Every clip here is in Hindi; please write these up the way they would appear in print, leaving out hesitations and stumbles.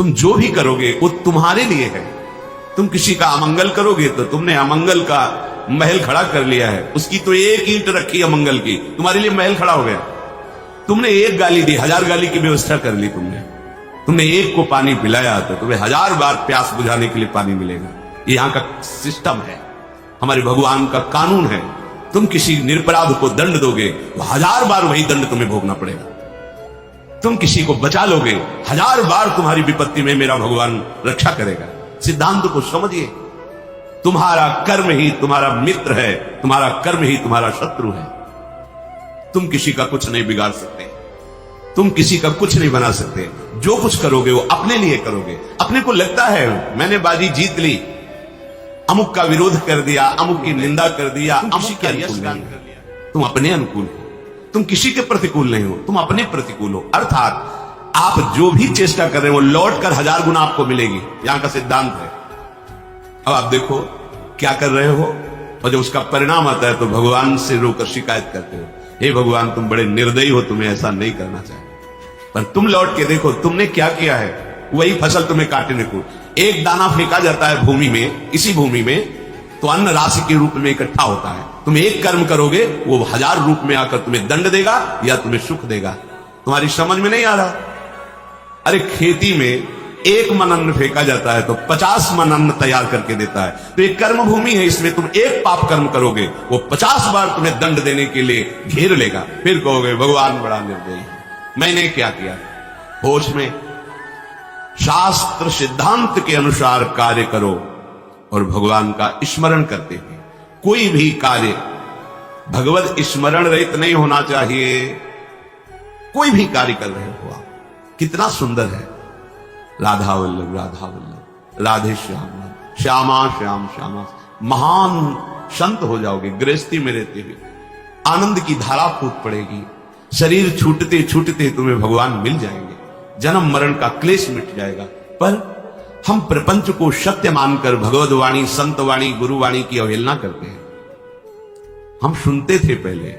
तुम जो भी करोगे वो तुम्हारे लिए है। तुम किसी का अमंगल करोगे तो तुमने अमंगल का महल खड़ा कर लिया है। उसकी तो एक ईंट रखी अमंगल की, तुम्हारे लिए महल खड़ा हो गया। तुमने एक गाली दी, 1000 गाली की व्यवस्था कर ली। तुमने एक को पानी पिलाया तो तुम्हें 1000 बार प्यास बुझाने के लिए पानी मिलेगा। ये यहां का सिस्टम है, हमारे भगवान का कानून है। तुम किसी निरपराध को दंड दोगे तो 1000 बार वही दंड तुम्हें भोगना पड़ेगा। तुम किसी को बचा लोगे, 1000 बार तुम्हारी विपत्ति में मेरा भगवान रक्षा करेगा। सिद्धांत को समझिए, तुम्हारा कर्म ही तुम्हारा मित्र है, तुम्हारा कर्म ही तुम्हारा शत्रु है। तुम किसी का कुछ नहीं बिगाड़ सकते, तुम किसी का कुछ नहीं बना सकते। जो कुछ करोगे वो अपने लिए करोगे। अपने को लगता है मैंने बाजी जीत ली, अमुक का विरोध कर दिया, अमुक की निंदा कर दिया, अमुक का यशगान कर लिया। तुम अपने अनुकूल हो, तुम किसी के प्रतिकूल नहीं हो, तुम अपने प्रतिकूल हो। अर्थात आप जो भी चेष्टा कर रहे हो लौट कर 1000 गुना आपको मिलेगी। यहां का सिद्धांत है। अब आप देखो क्या कर रहे हो, और जब उसका परिणाम आता है तो भगवान से रोकर शिकायत करते हो, हे भगवान तुम बड़े निर्दयी हो, तुम्हें ऐसा नहीं करना चाहिए। पर तुम लौट के देखो तुमने क्या किया है, वही फसल तुम्हें काटने को। एक दाना फेंका जाता है भूमि में, इसी भूमि में तो अन्न राशि के रूप में इकट्ठा होता है। तुम एक कर्म करोगे वो 1000 रूप में आकर तुम्हें दंड देगा या तुम्हें सुख देगा। तुम्हारी समझ में नहीं आ रहा। अरे खेती में 1 मन अन्न फेंका जाता है तो 50 मन अन्न तैयार करके देता है। तो एक कर्म भूमि है, इसमें तुम एक पाप कर्म करोगे वो 50 बार तुम्हें दंड देने के लिए घेर लेगा। फिर कहोगे भगवान बड़ा निर्दयी है, मैंने क्या किया। होश में शास्त्र सिद्धांत के अनुसार कार्य करो और भगवान का स्मरण करते हुए। कोई भी कार्य भगवत स्मरण रहित नहीं होना चाहिए। कोई भी कार्य कर रहे हो आप, कितना सुंदर है, राधा वल्लभ राधा वल्लभ, राधे श्याम श्यामा श्याम श्यामा। महान संत हो जाओगे गृहस्थी में रहते हुए, आनंद की धारा फूट पड़ेगी। शरीर छूटते छूटते तुम्हें भगवान मिल जाएंगे, जन्म मरण का क्लेश मिट जाएगा। पर हम प्रपंच को सत्य मानकर भगवद वाणी, संत वाणी, गुरु वाणी की अवहेलना करते हैं। हम सुनते थे पहले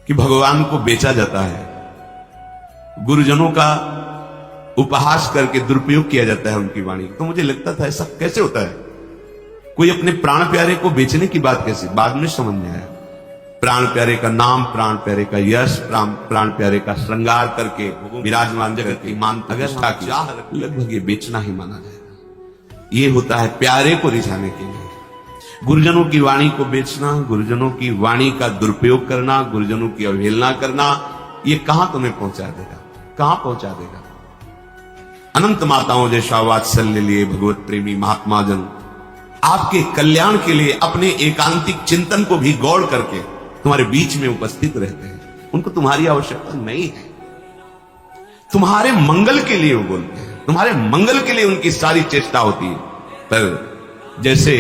कि भगवान को बेचा जाता है, गुरुजनों का उपहास करके दुरुपयोग किया जाता है उनकी वाणी। तो मुझे लगता था ऐसा कैसे होता है, कोई अपने प्राण प्यारे को बेचने की बात कैसे। बाद में समझ में आया, प्राण प्यारे का नाम, प्राण प्यारे का यश, प्राण प्यारे का श्रृंगार करके विराजमान जगत की मान अगर चाह लगभग ये बेचना ही माना जाएगा। ये होता है प्यारे को रिझाने के लिए। गुरुजनों की वाणी को बेचना, गुरुजनों की वाणी का दुरुपयोग करना, गुरुजनों की अवहेलना करना, ये कहां तुम्हें पहुंचा देगा, कहां पहुंचा देगा। अनंत माताओं जैसा वात्सल्य लिए भगवत प्रेमी महात्मा जन आपके कल्याण के लिए अपने एकांतिक चिंतन को भी गौर करके तुम्हारे बीच में उपस्थित रहते हैं। उनको तुम्हारी आवश्यकता नहीं है, तुम्हारे मंगल के लिए वो बोलते हैं, तुम्हारे मंगल के लिए उनकी सारी चेष्टा होती है। पर जैसे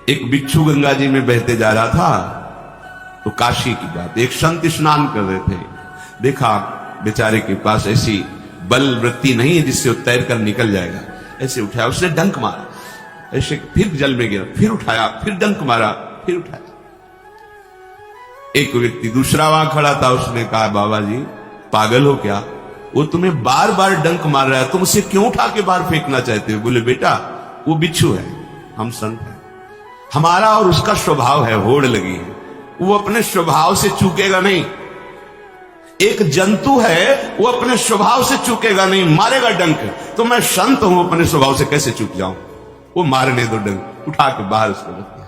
एक बिच्छू गंगा जी में बहते जा रहा था, तो काशी की बात, एक संत स्नान कर रहे थे, देखा बेचारे के पास ऐसी बल वृत्ति नहीं है जिससे वो तैर कर निकल जाएगा। ऐसे उठाया, उसने डंक मारा, ऐसे फिर जल में गिरा, फिर उठाया, फिर डंक मारा, फिर उठाया। एक व्यक्ति दूसरा वहां खड़ा था, उसने कहा बाबा जी पागल हो क्या, वो तुम्हें बार बार डंक मार रहा है, तुम उसे क्यों उठा के बाहर फेंकना चाहते हो। बोले बेटा वो बिच्छू है, हम संत हैं, हमारा और उसका स्वभाव है, होड़ लगी है, वो अपने स्वभाव से चूकेगा नहीं। एक जंतु है वो अपने स्वभाव से चूकेगा नहीं, मारेगा डंक। तो मैं संत हूं, अपने स्वभाव से कैसे चूक जाऊं। वो मारने दो डंक, उठा के बाहर उसको रख दिया,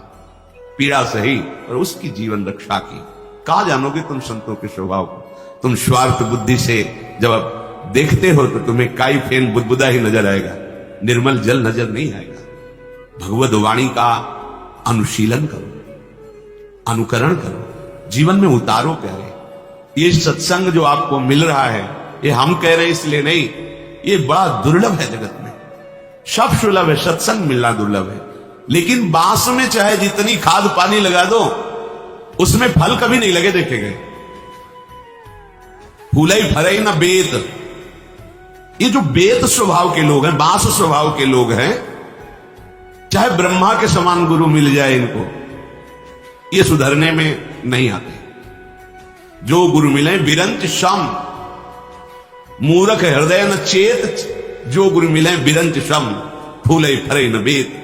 पीड़ा सही और उसकी जीवन रक्षा की। कहा जानोगे तुम संतों के स्वभाव को। तुम स्वार्थ बुद्धि से जब देखते हो तो तुम्हें काई फेन बुदबुदा ही नजर आएगा, निर्मल जल नजर नहीं आएगा। भगवद वाणी का अनुशीलन करो, अनुकरण करो, जीवन में उतारो प्यारे। ये सत्संग जो आपको मिल रहा है, ये हम कह रहे हैं इसलिए नहीं, ये बड़ा दुर्लभ है जगत में। सब सुलभ है, सत्संग मिलना दुर्लभ है। लेकिन बांस में चाहे जितनी खाद पानी लगा दो, उसमें फल कभी नहीं लगे देखे गए। फूलई फरई ना बेत। ये जो बेत स्वभाव के लोग हैं, बांस स्वभाव के लोग हैं, चाहे ब्रह्मा के समान गुरु मिल जाए इनको, ये सुधरने में नहीं आते। जो गुरु मिले विरंच शम, मूरख हृदय न चेत, जो गुरु मिले बिरंच श्रम, फूले फरे न बेत,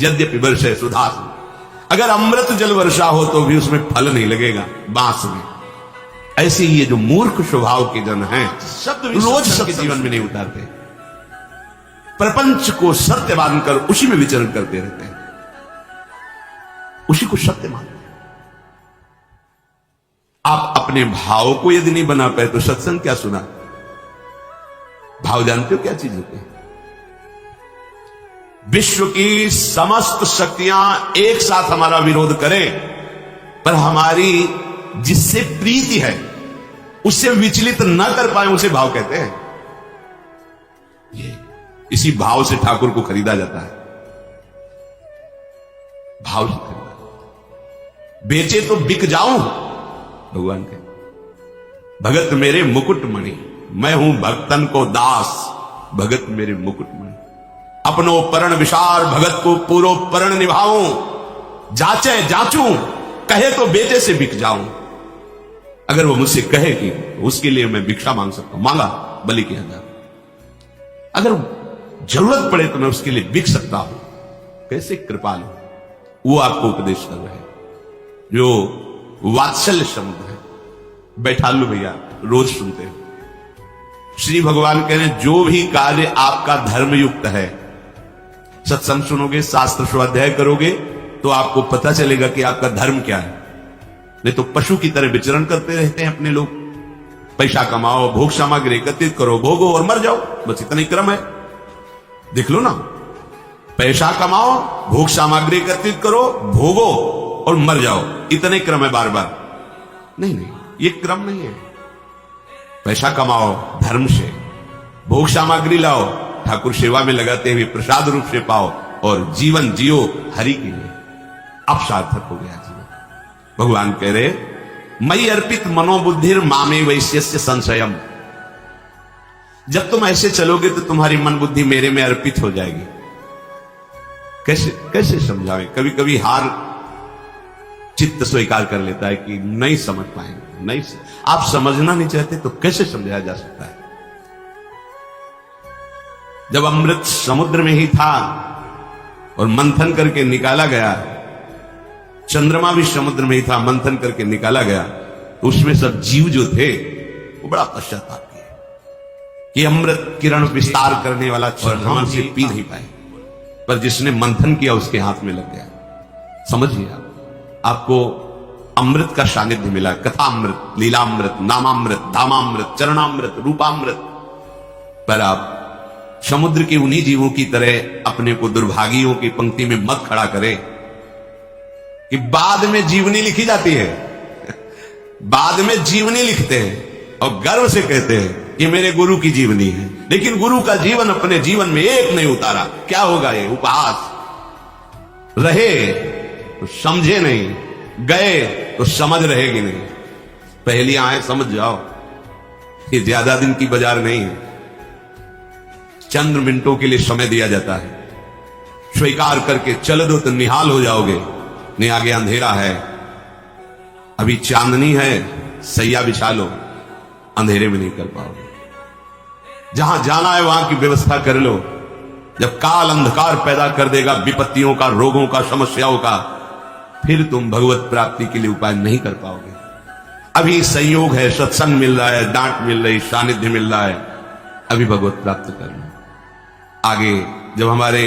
यद्यपि वर्षे सुधास। अगर अमृत जल वर्षा हो तो भी उसमें फल नहीं लगेगा बांस में। ऐसे ही ये जो मूर्ख स्वभाव के जन हैं, रोज सबके जीवन में नहीं उतारते, प्रपंच को सत्य मानकर उसी में विचरण करते रहते हैं, उसी को सत्य मानते हैं। आप अपने भाव को यदि नहीं बना पाए तो सत्संग क्या सुना? भाव जानते हो क्या चीज होती है? विश्व की समस्त शक्तियां एक साथ हमारा विरोध करें, पर हमारी जिससे प्रीति है उससे विचलित न कर पाए, उसे भाव कहते हैं। ये इसी भाव से ठाकुर को खरीदा जाता है, भाव से खरीदा। बेचे तो बिक जाऊं, भगवान कहते, भगत मेरे मुकुट मणि, मैं हूं भक्तन को दास, भगत मेरे मुकुट मणि। अपनो परण विशार, भगत को पूरो परण निभाऊं, जाचे जाचूं, कहे तो बेटे से बिक जाऊं। अगर वो मुझसे कहे कि उसके लिए मैं भिक्षा मांग सकता हूं, मांगा बलि के हजार। अगर जरूरत पड़े तो मैं उसके लिए बिक सकता हूं। कैसे कृपालु, वो आपको उपदेश कर रहे हैं, जो वात्सल्य समुद्र है। बैठा लो भैया, रोज सुनते हो श्री भगवान कह रहे हैं, जो भी कार्य आपका धर्मयुक्त है, सत्संग सुनोगे, शास्त्र स्वाध्याय करोगे, तो आपको पता चलेगा कि आपका धर्म क्या है। नहीं तो पशु की तरह विचरण करते रहते हैं अपने लोग। पैसा कमाओ, भोग सामग्री एकत्रित करो, भोगो और मर जाओ, बस इतना ही क्रम है। देख लो ना, पैसा कमाओ, भोग सामग्री एकत्रित करो, भोगो और मर जाओ, इतने क्रम है बार बार। नहीं नहीं, ये क्रम नहीं है। पैसा कमाओ धर्म से, भोग सामग्री लाओ, ठाकुर सेवा में लगाते हुए प्रसाद रूप से पाओ, और जीवन जियो हरि के लिए। अब सार्थक हो गया जीवन। भगवान कह रहे, मई अर्पित मनोबुद्धिर मामे वैश्यस्य संशयम। जब तुम ऐसे चलोगे तो तुम्हारी मन बुद्धि मेरे में अर्पित हो जाएगी। कैसे कैसे समझाएं? कभी कभी हार चित्त स्वीकार कर लेता है कि नहीं समझ पाएंगे, नहीं। आप समझना नहीं चाहते तो कैसे समझाया जा सकता है? जब अमृत समुद्र में ही था और मंथन करके निकाला गया, चंद्रमा भी समुद्र में ही था, मंथन करके निकाला गया, तो उसमें सब जीव जो थे वो बड़ा पश्चाताप किए कि अमृत किरण विस्तार करने वाला चंद्रमा से पी नहीं पाए, पर जिसने मंथन किया उसके हाथ में लग गया। समझिए आपको अमृत का सानिध्य मिला, कथामृत, लीलामृत, नामामृत, धामामृत, चरणामृत, रूपामृत। पर आप समुद्र के उन्हीं जीवों की तरह अपने को दुर्भागियों की पंक्ति में मत खड़ा करें कि बाद में जीवनी लिखी जाती है। बाद में जीवनी लिखते हैं और गर्व से कहते हैं कि मेरे गुरु की जीवनी है, लेकिन गुरु का जीवन अपने जीवन में एक नहीं उतारा। क्या होगा ये? उपहास। रहे तो समझे नहीं, गए तो समझ रहेगी नहीं। पहली आए समझ जाओ, ये ज्यादा दिन की बाजार नहीं है। चंद मिनटों के लिए समय दिया जाता है, स्वीकार करके चल दो तो निहाल हो जाओगे। नहीं, आगे अंधेरा है, अभी चांदनी है, सैया बिछा लो, अंधेरे में नहीं कर पाओगे। जहां जाना है वहां की व्यवस्था कर लो। जब काल अंधकार पैदा कर देगा, विपत्तियों का, रोगों का, समस्याओं का, फिर तुम भगवत प्राप्ति के लिए उपाय नहीं कर पाओगे। अभी संयोग है, सत्संग मिल रहा है, डांट मिल रही, सानिध्य मिल रहा है, अभी भगवत प्राप्त कर लो। आगे जब हमारे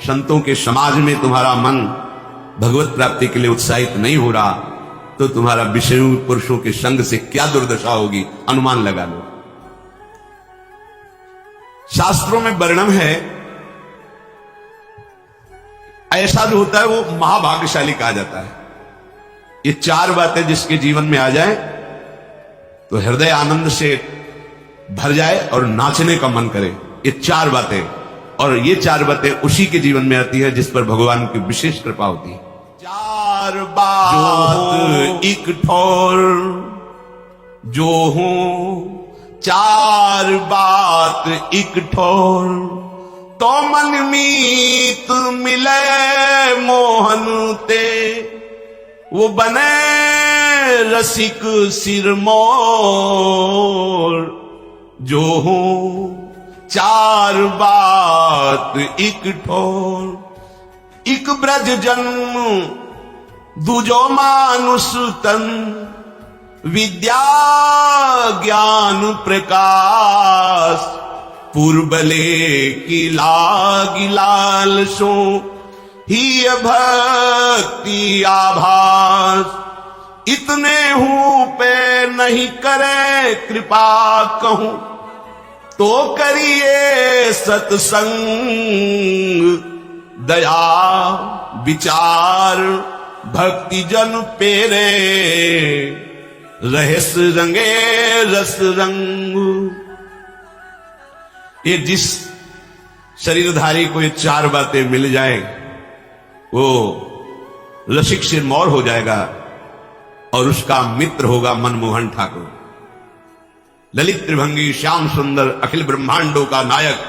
संतों के समाज में तुम्हारा मन भगवत प्राप्ति के लिए उत्साहित नहीं हो रहा, तो तुम्हारा विषयों पुरुषों के संग से क्या दुर्दशा होगी, अनुमान लगा लो। शास्त्रों में वर्णन है, ऐसा जो होता है वो महाभाग्यशाली कहा जाता है। ये चार बातें जिसके जीवन में आ जाए तो हृदय आनंद से भर जाए और नाचने का मन करे। ये चार बातें, और ये चार बातें उसी के जीवन में आती है जिस पर भगवान की विशेष कृपा होती है। चार बात एक ठोर जो हूं, चार बात एक ठोर, तो मन मीत मिले मोहन ते, वो बने रसिक सिरमोर। जो हो चार बात एक ठोर। इक ब्रज जन्म दूजो मानुष तन, विद्या ज्ञान प्रकाश। पूर्वले की लागी लाल सो ही भक्ति आभास। इतने हूं पे नहीं करे कृपा कहूं, तो करिए सत्संग। दया विचार भक्ति जन पेरे, रहस रंगे रस रंग। ये जिस शरीरधारी को ये चार बातें मिल जाए, वो रसिक सिरमौर हो जाएगा और उसका मित्र होगा मनमोहन ठाकुर। ललित त्रिभंगी श्याम सुंदर अखिल ब्रह्मांडों का नायक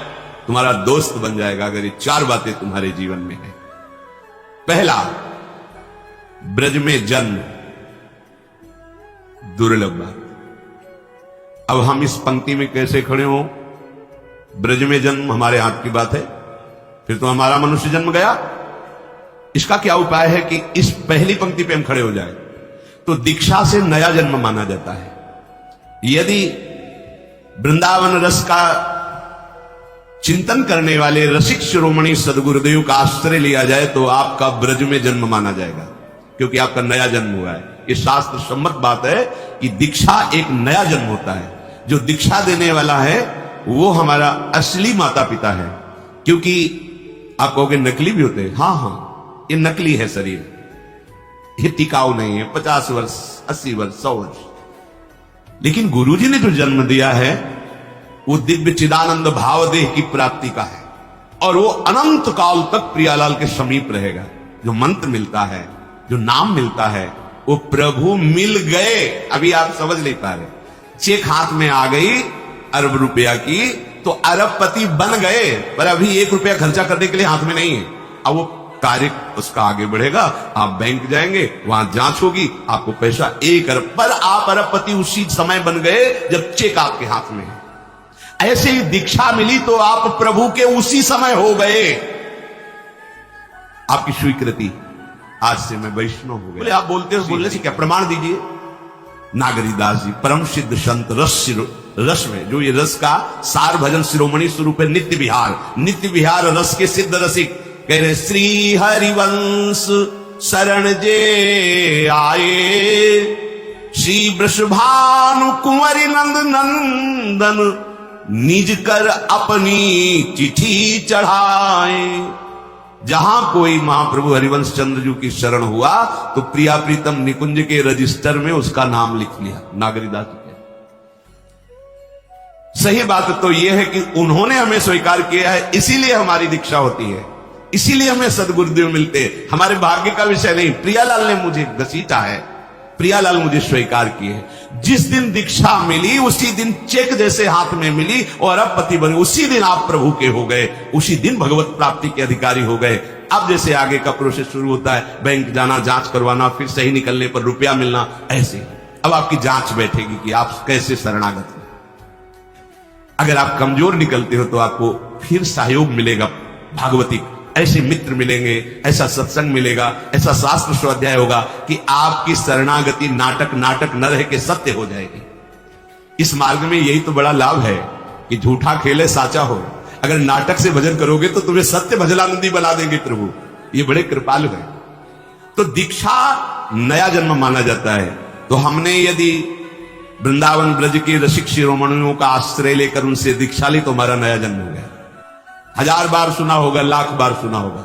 तुम्हारा दोस्त बन जाएगा, अगर ये चार बातें तुम्हारे जीवन में है। पहला, ब्रज में जन्म, दुर्लभ बात। अब हम इस पंक्ति में कैसे खड़े हो? ब्रज में जन्म हमारे हाथ की बात है, फिर तो हमारा मनुष्य जन्म गया। इसका क्या उपाय है कि इस पहली पंक्ति पे हम खड़े हो जाए? तो दीक्षा से नया जन्म माना जाता है। यदि वृंदावन रस का चिंतन करने वाले रसिक शिरोमणि सदगुरुदेव का आश्रय लिया जाए तो आपका ब्रज में जन्म माना जाएगा, क्योंकि आपका नया जन्म हुआ है। ये शास्त्र सम्मत बात है कि दीक्षा एक नया जन्म होता है। जो दीक्षा देने वाला है वो हमारा असली माता पिता है। क्योंकि आप कहोगे नकली भी होते हैं, हाँ, ये नकली है शरीर, ये टिकाऊ नहीं है। 50 वर्ष, 80 वर्ष, 100 वर्ष। लेकिन गुरुजी ने जो जन्म दिया है वो दिव्य चिदानंद भावदेह की प्राप्ति का है, और वो अनंत काल तक प्रियालाल के समीप रहेगा। जो मंत्र मिलता है, जो नाम मिलता है, वो प्रभु मिल गए। अभी आप समझ नहीं पा रहे, चेक हाथ में आ गई अरब रुपया की तो अरबपति बन गए, पर अभी 1 रुपया खर्चा करने के लिए हाथ में नहीं है। अब वो कार्य उसका आगे बढ़ेगा, आप बैंक जाएंगे, वहां जांच होगी, आपको पैसा 1 अरब, पर आप अरबपति उसी समय बन गए जब चेक आपके हाथ में है। ऐसे ही दीक्षा मिली तो आप प्रभु के उसी समय हो गए। आपकी स्वीकृति, आज से मैं वैष्णव हो गया। बोले आप बोलते हो, बोलने से क्या प्रमाण दीजिए। नागरीदास जी परम सिद्ध संत रस में, जो ये रस का सार भजन शिरोमणि स्वरूप है, नित्य विहार रस के सिद्ध रसिक कह रहे, श्री हरिवंश शरण जे आए, श्री वृषभानु कुंवरी नंद नंदन, निज कर अपनी चिट्ठी चढ़ाए। जहां कोई महाप्रभु हरिवंश चंद्र जी की शरण हुआ तो प्रिया प्रीतम निकुंज के रजिस्टर में उसका नाम लिख लिया। नागरीदास जी, सही बात तो यह है कि उन्होंने हमें स्वीकार किया है, इसीलिए हमारी दीक्षा होती है, इसीलिए हमें सदगुरुदेव मिलते। हमारे भाग्य का विषय नहीं, प्रियालाल ने मुझे घसीटा है, प्रियालाल मुझे स्वीकार किए। जिस दिन दीक्षा मिली उसी दिन चेक जैसे हाथ में मिली और अब पति बने, उसी दिन आप प्रभु के हो गए, उसी दिन भगवत प्राप्ति के अधिकारी हो गए। अब जैसे आगे का प्रोसेस शुरू होता है, बैंक जाना, जांच करवाना, फिर सही निकलने पर रुपया मिलना, ऐसे अब आपकी जांच बैठेगी कि आप कैसे शरणागत हो। अगर आप कमजोर निकलते हो तो आपको फिर सहयोग मिलेगा भागवती, ऐसे मित्र मिलेंगे, ऐसा सत्संग मिलेगा, ऐसा शास्त्र स्वाध्याय होगा कि आपकी शरणागति नाटक न रह के सत्य हो जाएगी। इस मार्ग में यही तो बड़ा लाभ है कि झूठा खेले साचा हो। अगर नाटक से भजन करोगे तो तुम्हें सत्य भजनानंदी बना देंगे प्रभु, ये बड़े कृपालु है। तो दीक्षा नया जन्म माना जाता है। तो हमने यदि वृंदावन ब्रज के रसिक शिरोमणियों का आश्रय लेकर उनसे दीक्षा ली तो हमारा नया जन्म हो गया। 1000 बार सुना होगा, लाख बार सुना होगा,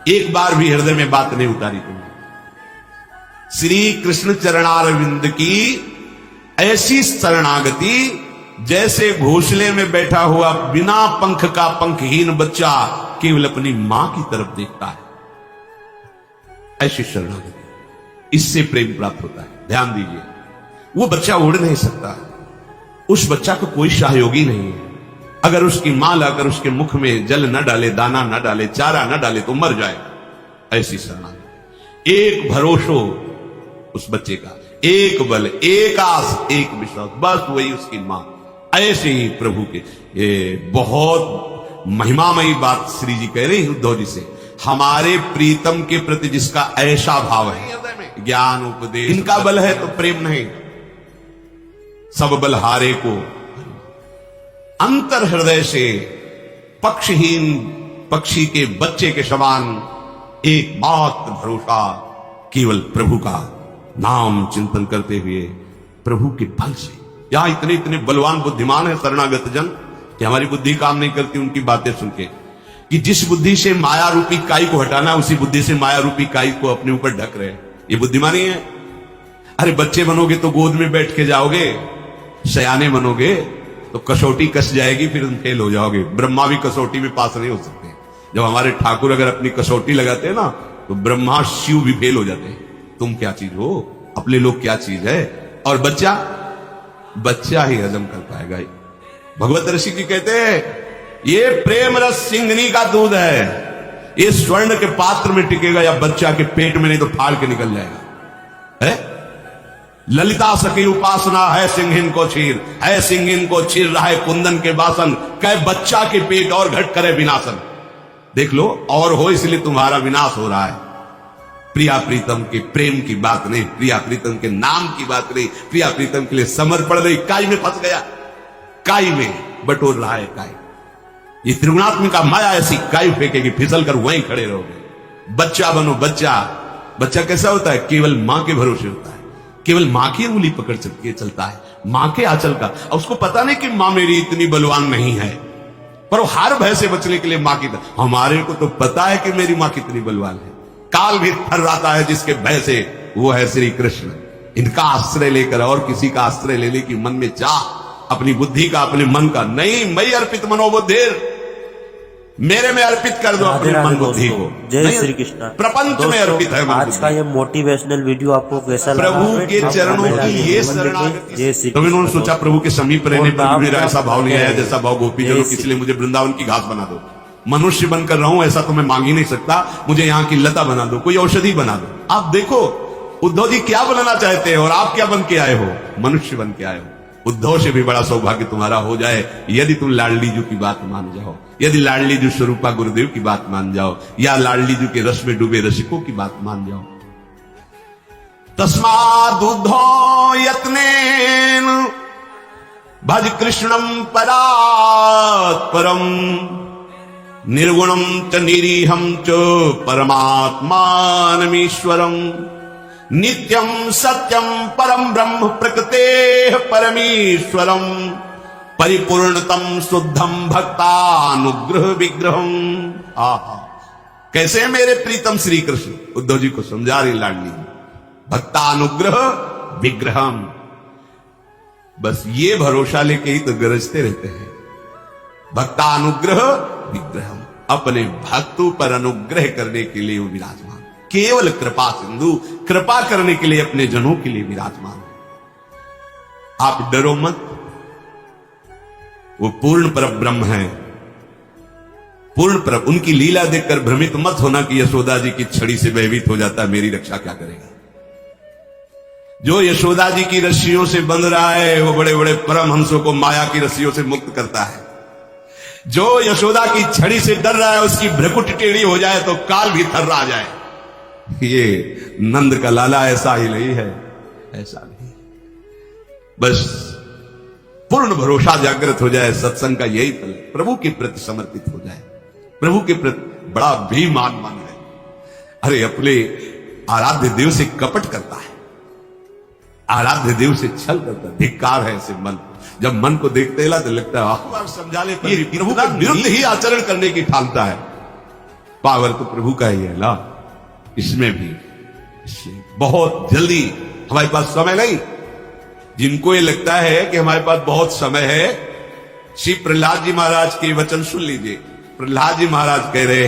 एक बार भी हृदय में बात नहीं उतारी तुमने। श्री कृष्ण चरणारविंद की ऐसी शरणागति जैसे घोंसले में बैठा हुआ बिना पंख का पंखहीन बच्चा केवल अपनी मां की तरफ देखता है, ऐसी शरणागति, इससे प्रेम प्राप्त होता है। ध्यान दीजिए, वो बच्चा उड़ नहीं सकता, उस बच्चा को कोई सहयोगी नहीं है। अगर उसकी मां लाकर उसके मुख में जल न डाले, दाना न डाले, चारा न डाले तो मर जाए। ऐसी शरणागति, एक भरोसो उस बच्चे का, एक बल, एक आस, एक विश्वास, बस वही उसकी मां। ऐसे ही प्रभु के ये बहुत महिमामयी बात श्री जी कह रहे हैं उद्धव जी से। हमारे प्रीतम के प्रति जिसका ऐसा भाव है, ज्ञान उपदेश इनका बल है तो प्रेम नहीं, सब बल हारे को अंतर हृदय से पक्षहीन पक्षी के बच्चे के समान एकमात्र भरोसा केवल प्रभु का नाम चिंतन करते हुए प्रभु के बल से। यहां इतने इतने बलवान बुद्धिमान है शरणागत जन कि हमारी बुद्धि काम नहीं करती उनकी बातें सुन के, कि जिस बुद्धि से माया रूपी काई को हटाना उसी बुद्धि से माया रूपी काई को अपने ऊपर ढक रहे हैं। ये बुद्धिमानी है। अरे बच्चे बनोगे तो गोद में बैठ के जाओगे, सयाने बनोगे तो कसौटी कस जाएगी, फिर तुम फेल हो जाओगे। ब्रह्मा भी कसौटी में पास नहीं हो सकते। जब हमारे ठाकुर अगर अपनी कसौटी लगाते हैं ना तो ब्रह्मा शिव भी फेल हो जाते हैं। तुम क्या चीज हो, अपने लोग क्या चीज है। और बच्चा ही हजम कर पाएगा। भगवत ऋषि जी कहते हैं ये प्रेम रस सिंघनी का दूध है, ये स्वर्ण के पात्र में टिकेगा या बच्चा के पेट में, नहीं तो फाड़ के निकल जाएगा। है ललिता सखी उपासना है सिंहिन को चीर, है सिंहिन को चीर रहा है कुंदन के बासन, कह बच्चा के पेट और घट करे विनाशन। देख लो और हो इसलिए तुम्हारा विनाश हो रहा है। प्रिया प्रीतम के प्रेम की बात नहीं, प्रिया प्रीतम के नाम की बात नहीं, प्रिया प्रीतम के लिए समर्पण नहीं। काई में फंस गया, काई में बटोर रहा है काई। ये त्रिगुणात्मिका माया ऐसी काई फेंकेगी, फिसल कर वहीं खड़े रहोगे। बच्चा बनो। बच्चा कैसा होता है, केवल मां के भरोसे होता है, केवल मां की उंगली पकड़ के चलता है, मां के आंचल का। और उसको पता नहीं कि मां मेरी इतनी बलवान नहीं है, पर वो हर भय से बचने के लिए मां की। हमारे को तो पता है कि मेरी मां कितनी बलवान है। काल भी थर्राता है जिसके भय से, वो है श्री कृष्ण। इनका आश्रय लेकर और किसी का आश्रय लेने की मन में चाह, अपनी बुद्धि का अपने मन का नहीं। मैं अर्पित मनोबुद्धिर, मेरे में अर्पित कर दो अपने मन बुद्धि को। जय श्री कृष्ण। प्रपंच में अर्पित है। आज का ये मोटिवेशनल वीडियो आपको कैसा लगा? प्रभु के चरणों की ये शरणागति। तो इन्होंने सोचा प्रभु के समीप रहने पर मेरा ऐसा भाव नहीं आया जैसा भाव गोपी जनों, इसलिए मुझे वृंदावन की घास बना दो। मनुष्य बनकर रहूं ऐसा तो मैं मांग ही नहीं सकता, मुझे यहाँ की लता बना दो, कोई औषधि बना दो। आप देखो उद्धव जी क्या बनना चाहते हैं और आप क्या बन के आए हो, मनुष्य बन के आए हो। उद्धव से भी बड़ा सौभाग्य तुम्हारा हो जाए यदि तुम लाडली जी की बात मान जाओ, यदि लाडली जी स्वरूपा गुरुदेव की बात मान जाओ, या लाडली जी के रस में डूबे रसिकों की बात मान जाओ। तस्माद् उद्धव यत्नेन भज कृष्णम परात् परम, निर्गुणम च निरीहम च परमात्मानमीश्वरम, नित्यम सत्यम परम ब्रह्म प्रकृतेः परमेश्वरम, परिपूर्णतम शुद्धम भक्तानुग्रह विग्रहम। आहा, कैसे मेरे प्रीतम श्री कृष्ण। उद्धव जी को समझा रही लाडली, भक्तानुग्रह विग्रहम। बस ये भरोसा लेके ही तो गरजते रहते हैं। भक्तानुग्रह विग्रहम, अपने भक्तों पर अनुग्रह करने के लिए वो विराजमान, केवल कृपा सिंधु, कृपा करने के लिए अपने जनों के लिए विराजमान। आप डरो मत, वो पूर्ण पर ब्रह्म है, पूर्ण पर। उनकी लीला देखकर भ्रमित मत होना कि यशोदा जी की छड़ी से भयभीत हो जाता है, मेरी रक्षा क्या करेगा। जो यशोदा जी की रस्सियों से बंध रहा है वो बड़े बड़े परमहंसों को माया की रस्सियों से मुक्त करता है। जो यशोदा की छड़ी से डर रहा है उसकी भ्रकुट टेढ़ी हो जाए तो काल भी थर्रा जाए। ये नंद का लाला ऐसा ही नहीं है, ऐसा नहीं। बस पूर्ण भरोसा जागृत हो जाए, सत्संग का यही फल है। प्रभु के प्रति समर्पित हो जाए, प्रभु के प्रति बड़ा भीमान मन है। अरे अपने आराध्य देव से कपट करता है, आराध्य देव से छल करता है। धिक्कार है ऐसे मन। जब मन को देखते ही तो लगता है समझा ले, प्रभु के विरुद्ध ही आचरण करने की ठानता है। पावर तो प्रभु का ही है ला। इसमें भी बहुत जल्दी, हमारे पास समय नहीं। जिनको ये लगता है कि हमारे पास बहुत समय है, श्री प्रहलाद जी महाराज के वचन सुन लीजिए। प्रहलाद जी महाराज कह रहे हैं,